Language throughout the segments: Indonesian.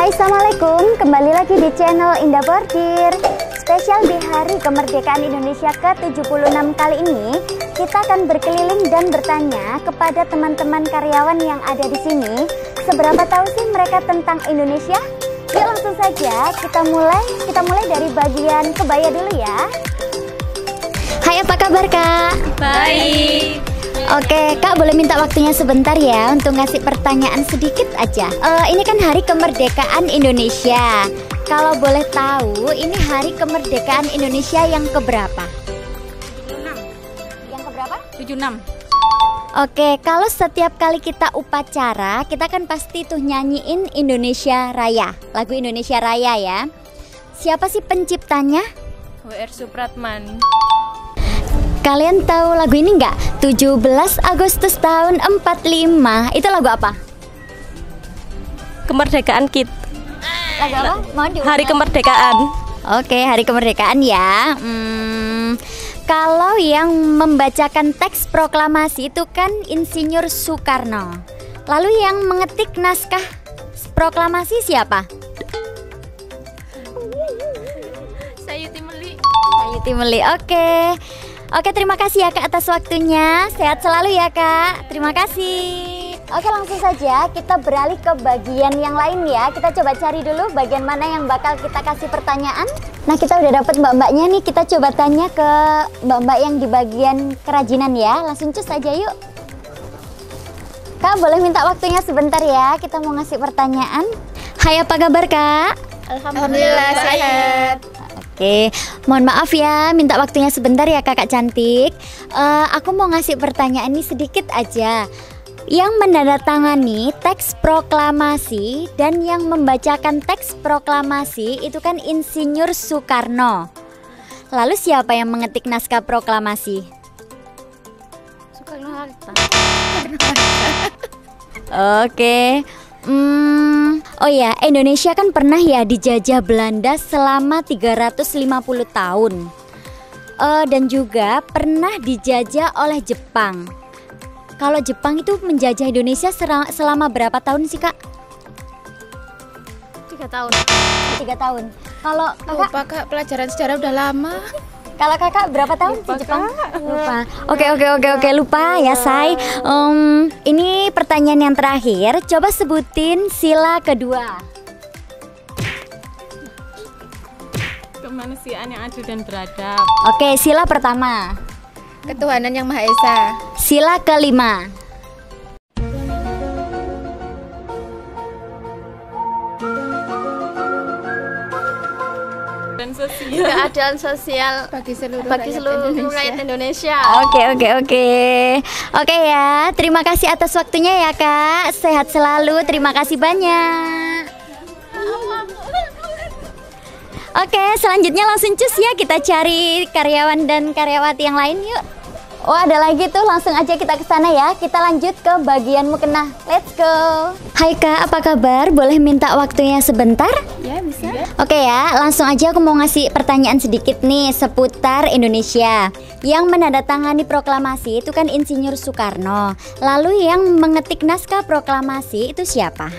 Hai, assalamualaikum. Kembali lagi di channel Indah Bordir. Spesial di Hari Kemerdekaan Indonesia ke-76 kali ini, kita akan berkeliling dan bertanya kepada teman-teman karyawan yang ada di sini, seberapa tahu sih mereka tentang Indonesia? Yuk langsung saja kita mulai dari bagian kebaya dulu ya. Hai, apa kabar Kak? Baik. Oke, Kak boleh minta waktunya sebentar ya untuk ngasih pertanyaan sedikit aja. Ini kan Hari Kemerdekaan Indonesia. Kalau boleh tahu, ini Hari Kemerdekaan Indonesia yang keberapa? 76. Yang keberapa? 76. Oke, kalau setiap kali kita upacara, kita kan pasti tuh nyanyiin Indonesia Raya, lagu Indonesia Raya ya. Siapa sih penciptanya? W.R. Supratman. Kalian tahu lagu ini nggak? 17 Agustus tahun 45. Itu lagu apa? Kemerdekaan kita. Lagu apa? Mohon diulang. Hari Kemerdekaan. Oke, Hari Kemerdekaan ya. Kalau yang membacakan teks proklamasi itu kan Insinyur Soekarno. Lalu yang mengetik naskah proklamasi siapa? Sayuti Meli. Sayuti Meli. Oke, terima kasih ya Kak atas waktunya. Sehat selalu ya Kak. Terima kasih. Oke, langsung saja kita beralih ke bagian yang lain ya. Kita coba cari dulu bagian mana yang bakal kita kasih pertanyaan. Nah, kita udah dapet mbak-mbaknya nih. Kita coba tanya ke mbak-mbak yang di bagian kerajinan ya. Langsung cus aja yuk. Kak, boleh minta waktunya sebentar ya. Kita mau ngasih pertanyaan. Hai, apa kabar Kak? Alhamdulillah sehat. Oke, mohon maaf ya, minta waktunya sebentar ya kakak cantik. Aku mau ngasih pertanyaan ini sedikit aja. Yang menandatangani teks proklamasi dan yang membacakan teks proklamasi itu kan Insinyur Soekarno. Lalu siapa yang mengetik naskah proklamasi? Soekarno-Hatta. Oke. Oh ya, Indonesia kan pernah ya dijajah Belanda selama 350 tahun. Dan juga pernah dijajah oleh Jepang. Kalau Jepang itu menjajah Indonesia selama berapa tahun sih Kak? 3 tahun. 3 tahun. Kalau Kakak? Lupa Kak, pelajaran sejarah udah lama. Kalau Kakak berapa tahun Lupa, di Jepang? Kak. Lupa. Oke, lupa ya Say. Ini pertanyaan yang terakhir. Coba sebutin sila kedua. Kemanusiaan yang adil dan beradab. Oke, sila pertama. Ketuhanan yang Maha Esa. Sila kelima. Dan sosial. Keadilan sosial bagi seluruh rakyat Indonesia. Oke ya. Terima kasih atas waktunya ya Kak. Sehat selalu. Terima kasih banyak. Oke, selanjutnya langsung cus ya, kita cari karyawan dan karyawati yang lain yuk. Oh, ada lagi tuh, langsung aja kita ke sana ya. Kita lanjut ke bagian mukena. Let's go. Hai Kak, apa kabar? Boleh minta waktunya sebentar? Ya, bisa. Oke ya, langsung aja aku mau ngasih pertanyaan sedikit nih seputar Indonesia. Yang menandatangani proklamasi itu kan Insinyur Soekarno. Lalu yang mengetik naskah proklamasi itu siapa?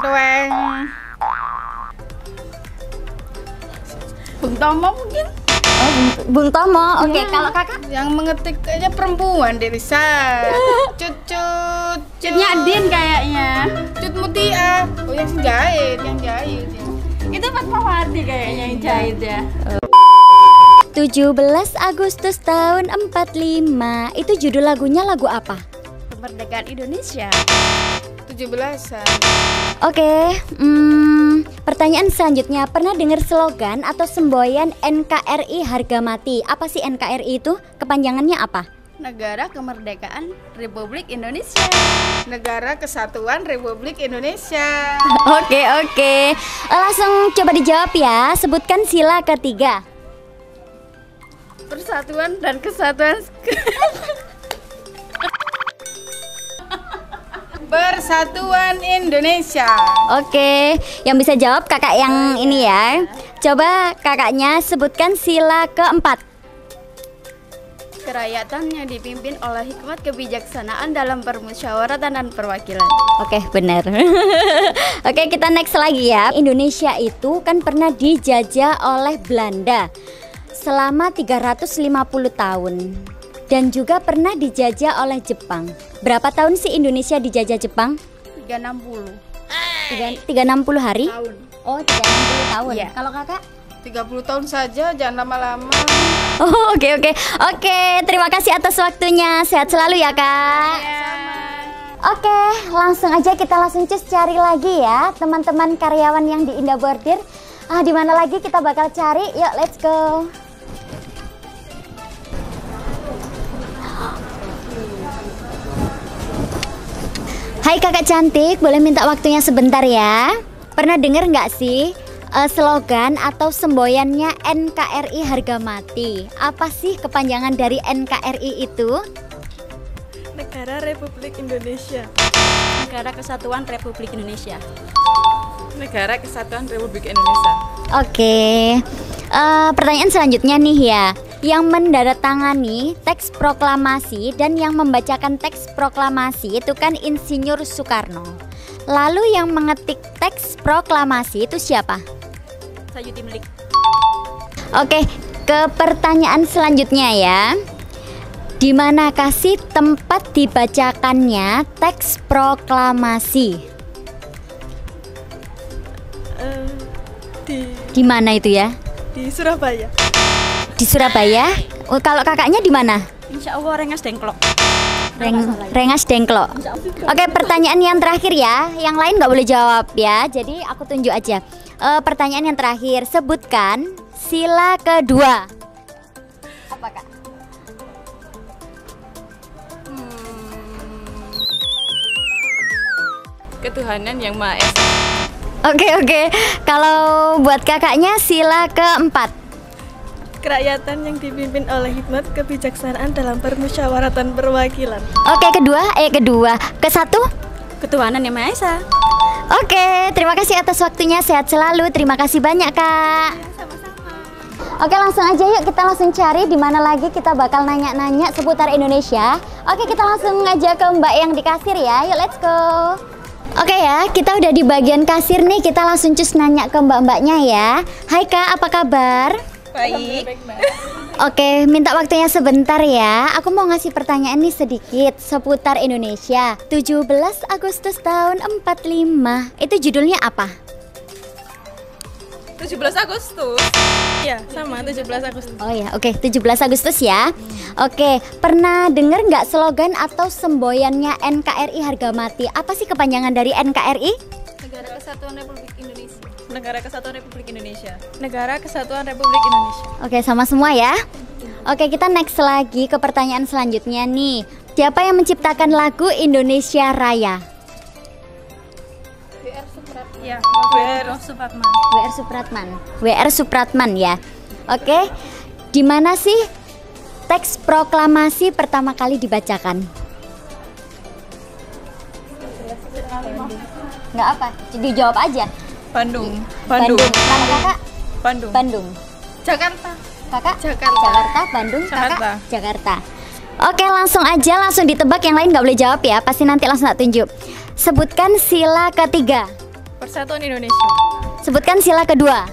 Tueng. Bung Tomo mungkin. Oh, Bung Tomo. Oke, kalau Kakak? Yang mengetik kayaknya perempuan deh bisa. Cutnya Adin kayaknya. Cut Mutia. Oh, yang jahit. Itu Fatmawati kayaknya yang jahit ya. 17 Agustus tahun 45. Itu judul lagunya lagu apa? Kemerdekaan Indonesia. 17-an. Oke, pertanyaan selanjutnya, pernah dengar slogan atau semboyan NKRI harga mati? Apa sih NKRI itu? Kepanjangannya apa? Negara Kemerdekaan Republik Indonesia. Negara Kesatuan Republik Indonesia. Oke. Langsung coba dijawab ya. Sebutkan sila ketiga. Persatuan dan Kesatuan. Persatuan Indonesia. Oke, yang bisa jawab kakak yang ini ya. Coba kakaknya sebutkan sila keempat. Kerakyatan yang dipimpin oleh hikmat kebijaksanaan dalam permusyawaratan dan perwakilan. Oke, benar. Oke, kita next lagi ya. Indonesia itu kan pernah dijajah oleh Belanda selama 350 tahun. Dan juga pernah dijajah oleh Jepang. Berapa tahun sih Indonesia dijajah Jepang? 360 360 hari? tahun. Oh, 360 tahun. Iya. Kalau kakak? 30 tahun saja, jangan lama-lama. Oh, oke. Terima kasih atas waktunya. Sehat selalu ya, Kak. Oke, langsung aja kita langsung cus cari lagi ya teman-teman karyawan yang di Indah Bordir. Di mana lagi kita bakal cari? Yuk, let's go. Hai kakak cantik, boleh minta waktunya sebentar ya? Pernah dengar nggak sih slogan atau semboyannya NKRI harga mati? Apa sih kepanjangan dari NKRI itu? Negara Republik Indonesia. Negara Kesatuan Republik Indonesia. Negara Kesatuan Republik Indonesia. Oke, pertanyaan selanjutnya nih ya. Yang menandatangani teks proklamasi dan yang membacakan teks proklamasi itu kan Insinyur Soekarno. Lalu yang mengetik teks proklamasi itu siapa? Sayuti Melik. Oke, ke pertanyaan selanjutnya ya. Di manakah sih tempat dibacakannya teks proklamasi? Di mana itu ya? Di Surabaya. Di Surabaya. Kalau kakaknya di mana? Insya Allah Rengas Dengklok. Rengas Dengklok. Oke, pertanyaan yang terakhir ya. Yang lain nggak boleh jawab ya. Jadi aku tunjuk aja. Pertanyaan yang terakhir. Sebutkan sila kedua. Apa kak? Ketuhanan yang Maha Esa. Oke. Kalau buat kakaknya sila keempat. Kerakyatan yang dipimpin oleh hikmat kebijaksanaan dalam permusyawaratan perwakilan. Oke, kedua. Ke satu? Ketuhanan yang Maha Esa. Oke, terima kasih atas waktunya. Sehat selalu. Terima kasih banyak, Kak. Sama-sama. Oke, langsung aja yuk kita langsung cari di mana lagi kita bakal nanya-nanya seputar Indonesia. Oke, kita langsung aja ke Mbak yang di kasir ya. Yuk, let's go. Oke ya, kita udah di bagian kasir nih. Kita langsung cus nanya ke mbak-mbaknya ya. Hai Kak, apa kabar? Baik. Oke, minta waktunya sebentar ya. Aku mau ngasih pertanyaan nih sedikit seputar Indonesia. 17 Agustus tahun 45. Itu judulnya apa? 17 Agustus. Iya, sama 17 Agustus. Oh ya, oke, 17 Agustus ya. Oke, pernah dengar nggak slogan atau semboyannya NKRI harga mati? Apa sih kepanjangan dari NKRI? Negara Kesatuan Republik Indonesia. Negara Kesatuan Republik Indonesia. Negara Kesatuan Republik Indonesia. Oke, sama semua ya. Oke, kita next lagi ke pertanyaan selanjutnya nih. Siapa yang menciptakan lagu Indonesia Raya? Ya, WR Supratman. WR Supratman ya. Oke. Di mana sih teks proklamasi pertama kali dibacakan? Nggak apa, dijawab aja. Bandung. Kalau kakak? Bandung. Jakarta. Kakak? Jakarta. Bandung, Jakarta. kakak? Jakarta. Oke, langsung aja, langsung ditebak. Yang lain nggak boleh jawab ya, pasti nanti langsung tak tunjuk. Sebutkan sila ketiga. Persatuan Indonesia. Sebutkan sila kedua.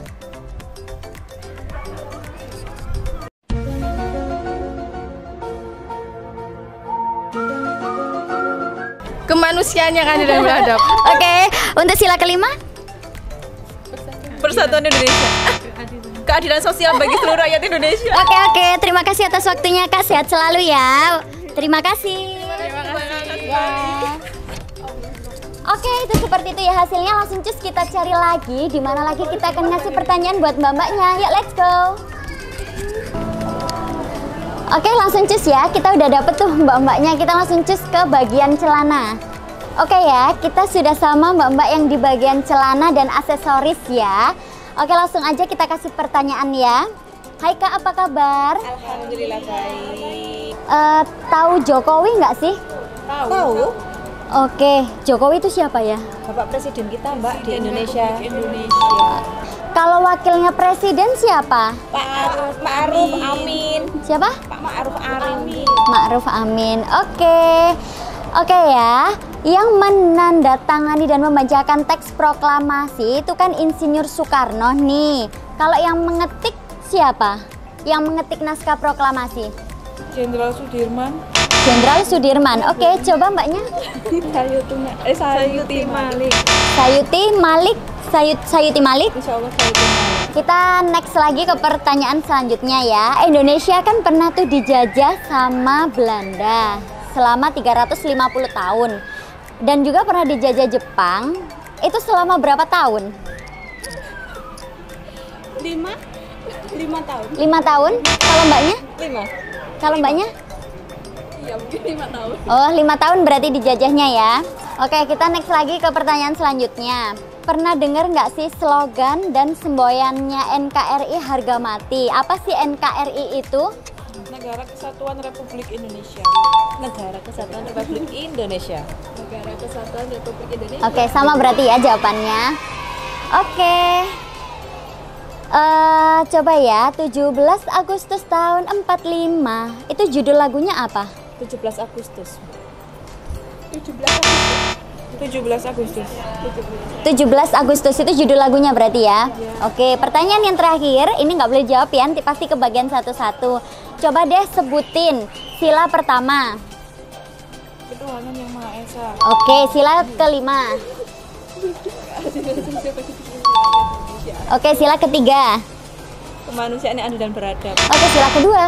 Kemanusiaan yang adil dan beradab. Oke, untuk sila kelima? Persatuan Indonesia. Keadilan sosial bagi seluruh rakyat Indonesia. Oke, terima kasih atas waktunya Kak, sehat selalu ya. Terima kasih. Ya. Oke, itu seperti itu ya hasilnya. Langsung cus kita cari lagi di mana lagi kita akan ngasih pertanyaan buat mbak-mbaknya. Yuk, let's go. Oke, langsung cus ya. Kita udah dapet tuh mbak-mbaknya. Kita langsung cus ke bagian celana. Oke ya, kita sudah sama mbak-mbak yang di bagian celana dan aksesoris ya. Oke, langsung aja kita kasih pertanyaan ya. Hai Kak, apa kabar? Alhamdulillah baik. Tahu Jokowi nggak sih? Tahu. Oke, Jokowi itu siapa ya? Bapak Presiden kita, Mbak, di Indonesia. Kalau wakilnya presiden siapa? Pak Ma'ruf Amin. Siapa? Pak Ma'ruf Amin. Ma'ruf Amin. Oke ya. Yang menandatangani dan membacakan teks proklamasi itu kan Insinyur Soekarno nih. Kalau yang mengetik siapa? Yang mengetik naskah proklamasi? Jenderal Sudirman. Jenderal Sudirman. Oke, coba mbaknya. Sayuti Malik. Sayuti Malik. Sayuti Malik. Insya Allah Sayuti Malik. Kita next lagi ke pertanyaan selanjutnya ya. Indonesia kan pernah tuh dijajah sama Belanda selama 350 tahun. Dan juga pernah dijajah Jepang. Itu selama berapa tahun? 5 tahun. 5 tahun? Kalau mbaknya? 5. Kalau mbaknya? Iya, mungkin 5 tahun. Oh, 5 tahun berarti dijajahnya ya. Oke, kita next lagi ke pertanyaan selanjutnya. Pernah dengar nggak sih slogan dan semboyannya NKRI harga mati? Apa sih NKRI itu? Negara Kesatuan Republik Indonesia. Negara Kesatuan Republik Indonesia. Negara Kesatuan Republik Indonesia. Oke, sama berarti ya jawabannya. Oke. Coba ya, 17 Agustus tahun 45. Itu judul lagunya apa? 17 Agustus. 17 Agustus itu judul lagunya berarti ya. Oke, pertanyaan yang terakhir, ini nggak boleh jawab ya, nanti pasti kebagian satu-satu. Coba deh sebutin sila pertama. Ketuhanan Yang Maha Esa. Oke, sila kelima. Oke, sila ketiga. Kemanusiaan yang adil dan beradab. Oke, sila kedua.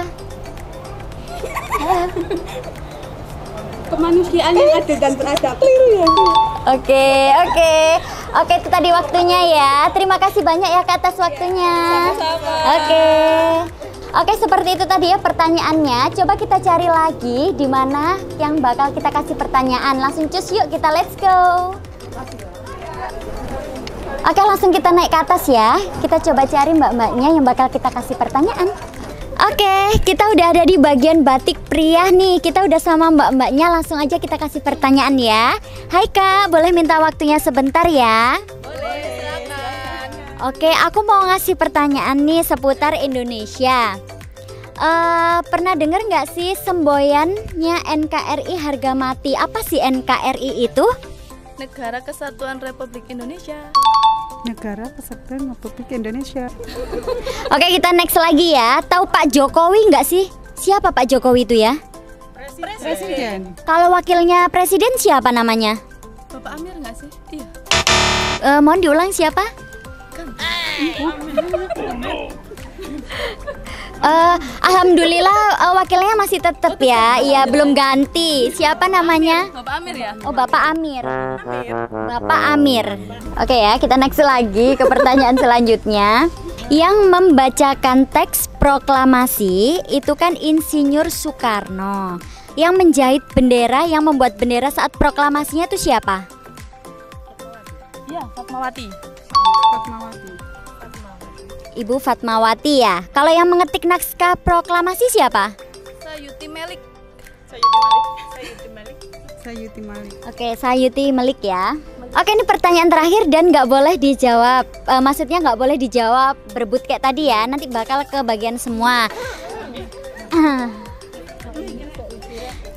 Kemanusiaan yang adil dan beradab. Oke, itu tadi waktunya ya. Terima kasih banyak ya Kak atas waktunya. Oke, seperti itu tadi ya pertanyaannya. Coba kita cari lagi di mana yang bakal kita kasih pertanyaan. Langsung cus yuk, kita let's go. Oke, langsung kita naik ke atas ya. Kita coba cari mbak-mbaknya yang bakal kita kasih pertanyaan. Oke, kita udah ada di bagian batik pria nih. Kita udah sama mbak-mbaknya, langsung aja kita kasih pertanyaan ya. Hai Kak, boleh minta waktunya sebentar ya? Boleh, silakan. Oke, aku mau ngasih pertanyaan nih seputar Indonesia. Pernah dengar nggak sih semboyannya NKRI harga mati? Apa sih NKRI itu? Negara Kesatuan Republik Indonesia. Negara Kesatuan Republik Indonesia. Oke, kita next lagi ya. Tahu Pak Jokowi nggak sih? Siapa Pak Jokowi itu ya? Presiden. Kalau wakilnya presiden siapa namanya? Bapak Amir nggak sih? Iya. Mohon diulang siapa? Alhamdulillah wakilnya masih tetap ya. Iya, belum ganti. Siapa namanya? Bapak Amir ya? Oh, Bapak Amir. Bapak Amir. Oke ya, kita next lagi ke pertanyaan selanjutnya. Yang membacakan teks proklamasi itu kan Insinyur Soekarno. Yang menjahit bendera, yang membuat bendera saat proklamasinya itu siapa? Iya, Fatmawati. Ibu Fatmawati ya. Kalau yang mengetik naskah proklamasi siapa? Sayuti Malik. Sayuti Malik. Oke, Sayuti Malik ya. Oke, ini pertanyaan terakhir dan nggak boleh dijawab. Maksudnya nggak boleh dijawab berebut kayak tadi ya. Nanti bakal ke bagian semua.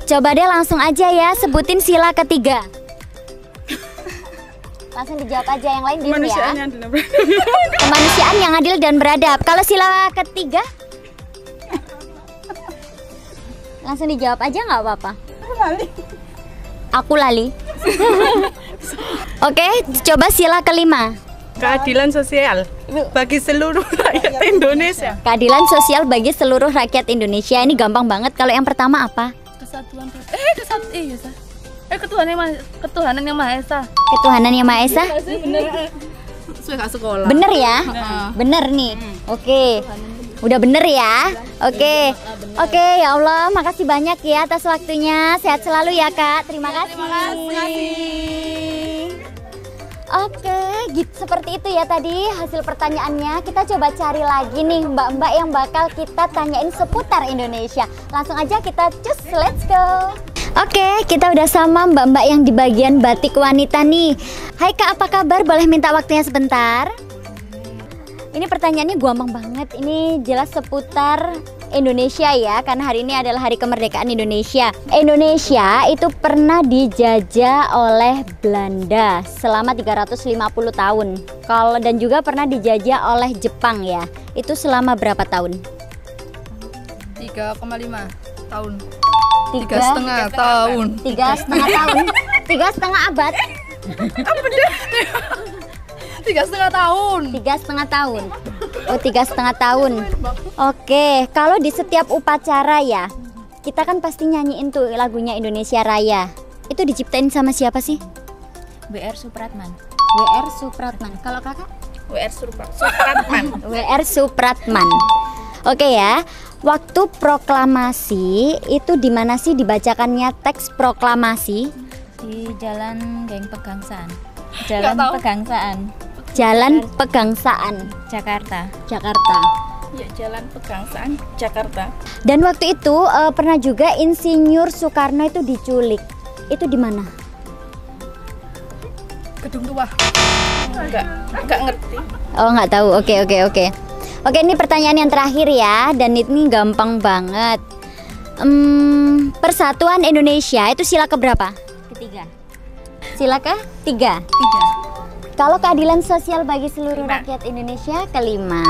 Coba deh langsung aja ya, sebutin sila ketiga. Langsung dijawab aja, yang lain diem ya. Kemanusiaan yang adil dan beradab. Kalau sila ketiga, langsung dijawab aja nggak apa-apa. Aku lali. Oke, coba sila kelima. Keadilan sosial bagi seluruh rakyat Indonesia. Keadilan sosial bagi seluruh rakyat Indonesia. Ini gampang banget. Kalau yang pertama apa? Ketuhanan yang Maha Esa. Ketuhanan yang Maha Esa. Sudah gak sekolah. Bener ya? Bener nih. Oke. Udah bener ya? Oke. Oke, ya Allah, makasih banyak ya atas waktunya. Sehat selalu ya, Kak. Terima kasih. Oke, gitu seperti itu ya tadi hasil pertanyaannya. Kita coba cari lagi nih mbak-mbak yang bakal kita tanyain seputar Indonesia. Langsung aja kita cus, let's go. Oke, kita udah sama mbak-mbak yang di bagian batik wanita nih. Hai Kak, apa kabar? Boleh minta waktunya sebentar? Ini pertanyaannya gampang banget. Ini jelas seputar Indonesia ya, karena hari ini adalah hari kemerdekaan Indonesia. Indonesia itu pernah dijajah oleh Belanda selama 350 tahun. Dan juga pernah dijajah oleh Jepang ya. Itu selama berapa tahun? 3,5 tahun. 3,5 tahun. 3,5 tahun. 3,5 abad. 3,5 tahun. 3,5 tahun. Oh, 3,5 tahun. Oke, kalau di setiap upacara ya, kita kan pasti nyanyiin tuh lagunya Indonesia Raya. Itu diciptain sama siapa sih? WR Supratman. WR Supratman. Kalau kakak? WR Supratman. WR Supratman. Oke ya. Waktu proklamasi itu di mana sih dibacakannya teks proklamasi? Di Jalan Geng Pegangsaan. Jalan Pegangsaan. Jalan Pegangsaan, Jakarta. Jakarta. Ya, Jalan Pegangsaan Jakarta. Dan waktu itu pernah juga Insinyur Soekarno itu diculik. Itu di mana? Gedung Tua. Enggak ngerti. Oh, nggak tahu. Oke. Oke, ini pertanyaan yang terakhir ya, dan ini gampang banget. Persatuan Indonesia itu sila keberapa? Ketiga. Sila ke-3. 3. Kalau keadilan sosial bagi seluruh rakyat Indonesia kelima.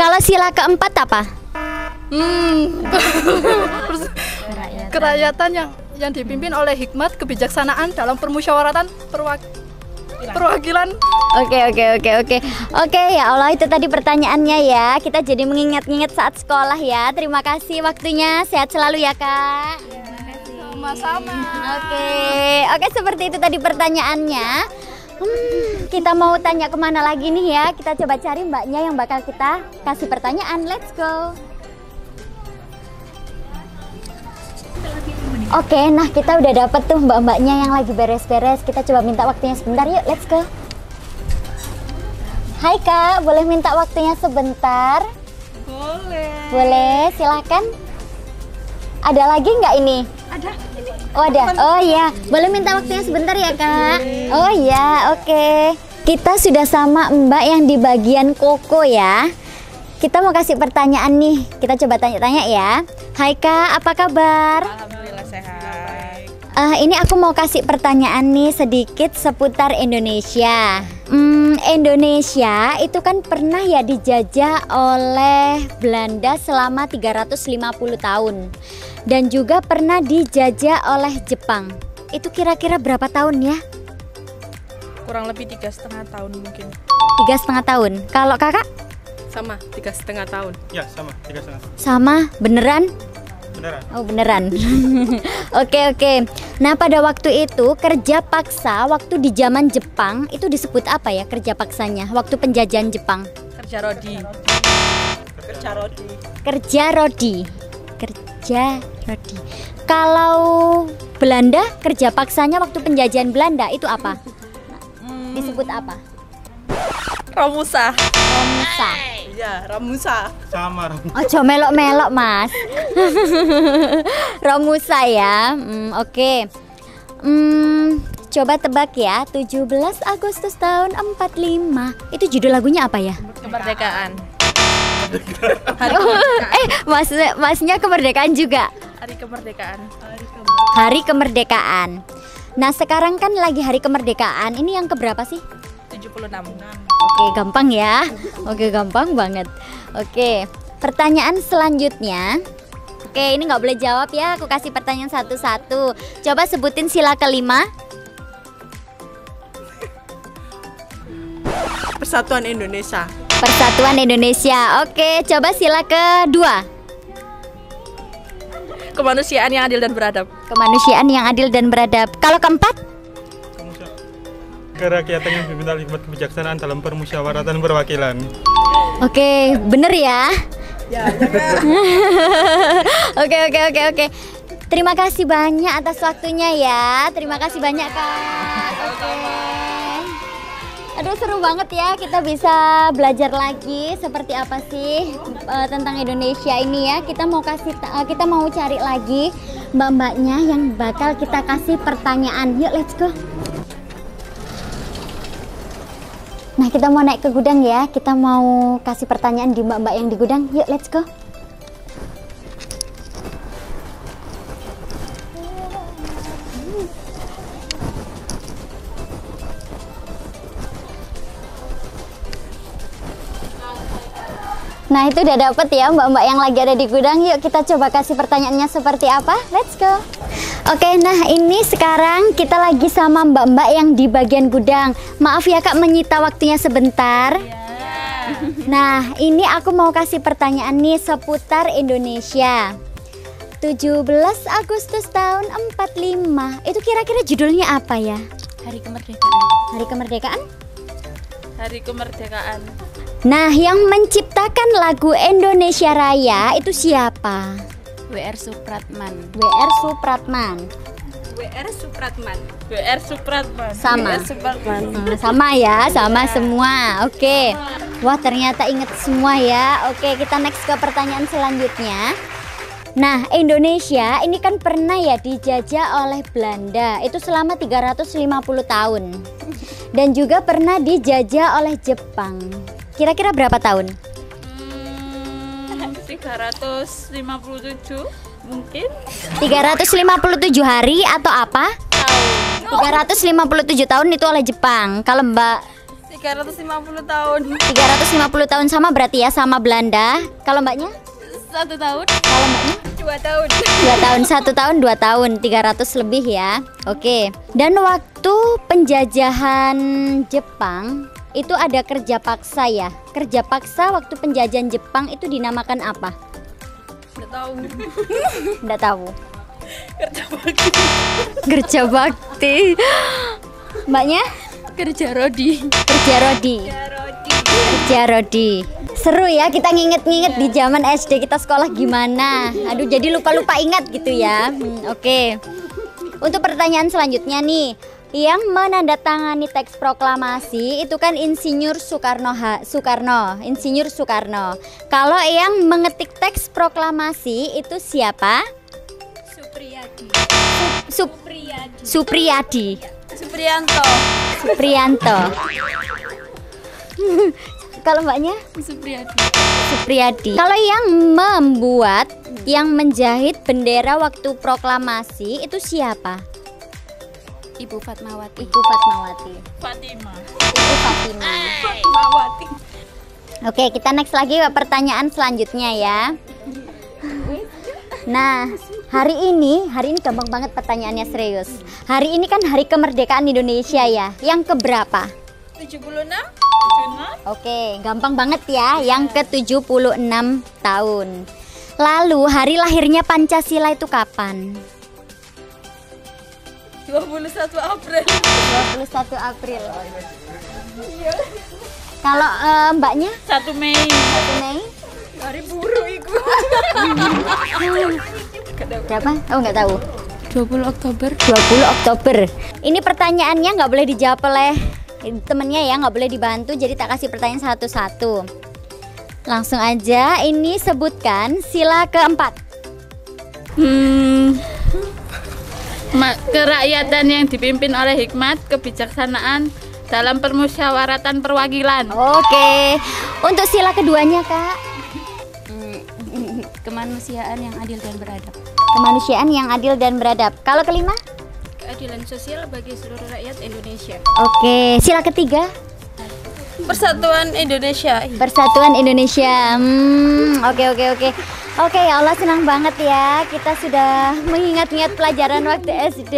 Kalau sila ke-4 apa? Kerakyatan yang dipimpin oleh hikmat, kebijaksanaan dalam permusyawaratan perwakilan. Oke. Oke, ya Allah, itu tadi pertanyaannya ya. Kita jadi mengingat-ingat saat sekolah ya. Terima kasih waktunya. Sehat selalu ya, Kak. Sama-sama. Oke, seperti itu tadi pertanyaannya. Kita mau tanya kemana lagi nih ya? Kita coba cari mbaknya yang bakal kita kasih pertanyaan. Let's go. Oke, nah kita udah dapet tuh mbak-mbaknya yang lagi beres-beres. Kita coba minta waktunya sebentar yuk. Let's go. Hai Kak, boleh minta waktunya sebentar? Boleh, silakan. Ada lagi nggak ini? Ada. Oh ada. Oh iya, boleh minta waktunya sebentar ya Kak? Oh iya, oke. Kita sudah sama Mbak yang di bagian koko ya. Kita mau kasih pertanyaan nih. Kita coba tanya-tanya ya. Hai Kak, apa kabar? Alhamdulillah sehat. Ini aku mau kasih pertanyaan nih sedikit seputar Indonesia. Indonesia itu kan pernah ya dijajah oleh Belanda selama 350 tahun. Dan juga pernah dijajah oleh Jepang. Itu kira-kira berapa tahun ya? Kurang lebih 3,5 tahun mungkin. 3,5 tahun. Kalau kakak? Sama, 3,5 tahun. Ya, sama, 3,5. Sama, beneran? Beneran. Oh beneran. Oke. Nah pada waktu itu kerja paksa waktu di zaman Jepang itu disebut apa ya kerja paksanya? Waktu penjajahan Jepang? Kerja rodi. Kalau Belanda kerja paksanya waktu penjajahan Belanda itu apa? Disebut apa? Romusa. Iya, Romusa. Sama. Ojo melok-melok mas. Romusa ya. Oke. Coba tebak ya. 17 Agustus tahun 45. Itu judul lagunya apa ya? Kemerdekaan. Masnya kemerdekaan juga. Hari kemerdekaan. Hari kemerdekaan. Nah sekarang kan lagi hari kemerdekaan. Ini yang keberapa sih? 76. Oke, gampang ya. Oke, gampang banget. Oke, pertanyaan selanjutnya. Oke, ini nggak boleh jawab ya. Aku kasih pertanyaan satu-satu. Coba sebutin sila kelima. Persatuan Indonesia. Persatuan Indonesia. Oke, coba sila kedua. Kemanusiaan yang adil dan beradab. Kemanusiaan yang adil dan beradab. Kalau keempat? Kerakyatan yang dipimpin oleh hikmat kebijaksanaan dalam permusyawaratan perwakilan. Oke, bener ya? Oke. Terima kasih banyak atas waktunya ya. Terima kasih banyak Kak. Oke. Aduh seru banget ya kita bisa belajar lagi seperti apa sih tentang Indonesia ini ya. Kita mau cari lagi mbak-mbaknya yang bakal kita kasih pertanyaan. Yuk, let's go. Nah, kita mau naik ke gudang ya. Kita mau kasih pertanyaan di mbak-mbak yang di gudang. Yuk, let's go. Nah, itu udah dapet ya mbak-mbak yang lagi ada di gudang. Yuk kita coba kasih pertanyaannya seperti apa. Let's go. Oke, nah ini sekarang kita lagi sama mbak-mbak yang di bagian gudang. Maaf ya Kak, menyita waktunya sebentar. Nah, ini aku mau kasih pertanyaan nih seputar Indonesia. 17 Agustus tahun 45. Itu kira-kira judulnya apa ya? Hari Kemerdekaan. Hari Kemerdekaan? Hari Kemerdekaan. Nah, yang menciptakan lagu Indonesia Raya itu siapa? WR Supratman. WR Supratman. WR Supratman. WR Supratman. Sama. WR Supratman. Sama ya, sama semua. Oke. Wah, ternyata inget semua ya. Oke, kita next ke pertanyaan selanjutnya. Nah, Indonesia ini kan pernah ya dijajah oleh Belanda. Itu selama 350 tahun. Dan juga pernah dijajah oleh Jepang. Kira-kira berapa tahun? 357 mungkin. 357 hari atau apa? 357 tahun itu oleh Jepang. Kalau Mbak 350 tahun. 350 tahun sama berarti ya sama Belanda. Kalau Mbaknya? 1 tahun. Kalau Mbaknya? 2 tahun. 2 tahun, 1 tahun, 2 tahun, 300 lebih ya. Oke. Dan waktu penjajahan Jepang itu ada kerja paksa ya. Kerja paksa waktu penjajahan Jepang itu dinamakan apa? Nggak tahu. Nggak tahu. Kerja bakti. Kerja bakti. Mbaknya? Kerja Rodi. Kerja Rodi. Kerja Rodi. Seru ya kita nginget-nginget di zaman SD kita sekolah gimana. Aduh, jadi lupa-lupa ingat gitu ya. Oke. Untuk pertanyaan selanjutnya nih, yang menandatangani teks proklamasi itu kan Insinyur Soekarno. Insinyur Soekarno. Kalau yang mengetik teks proklamasi itu siapa? Supriyadi. Supriyadi. Supriyanto. Supriyanto. Kalau Mbaknya? Supriyadi. Kalau yang membuat, yang menjahit bendera waktu proklamasi itu siapa? Ibu Fatmawati. Ibu Fatmawati. Fatimah. Ibu Fatimah. Fatmawati. Oke, kita next lagi ke pertanyaan selanjutnya ya. Nah, hari ini gampang banget pertanyaannya, serius. Hari ini kan hari kemerdekaan Indonesia ya. Yang keberapa? 76. Oke, gampang banget ya. Yang ke-76 tahun. Lalu hari lahirnya Pancasila itu kapan? 21 April. 21 April. Kalau Mbaknya? 1 Mei. 1 Mei? Hari buruh itu. Berapa? Oh, nggak tahu. 20 Oktober. 20 Oktober. Ini pertanyaannya nggak boleh dijawab oleh temennya ya, nggak boleh dibantu. Jadi tak kasih pertanyaan satu-satu. Langsung aja, ini sebutkan sila keempat. Kerakyatan yang dipimpin oleh hikmat, kebijaksanaan dalam permusyawaratan perwakilan. Oke. Untuk sila keduanya, Kak? Kemanusiaan yang adil dan beradab. Kemanusiaan yang adil dan beradab. Kalau kelima? Keadilan sosial bagi seluruh rakyat Indonesia. Oke. Sila ketiga? Persatuan Indonesia. Persatuan Indonesia. Oke. Oke, ya Allah, senang banget ya. Kita sudah mengingat-ingat pelajaran waktu SD.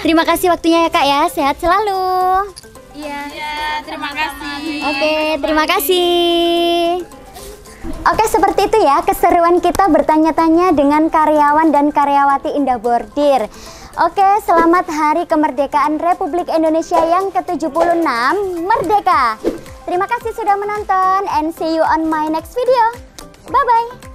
Terima kasih waktunya ya Kak ya. Sehat selalu. Iya, terima kasih. Oke, terima kasih. Oke, seperti itu ya keseruan kita bertanya-tanya dengan karyawan dan karyawati Indah Bordir. Oke, selamat Hari Kemerdekaan Republik Indonesia yang ke-76. Merdeka! Terima kasih sudah menonton and see you on my next video. Bye-bye!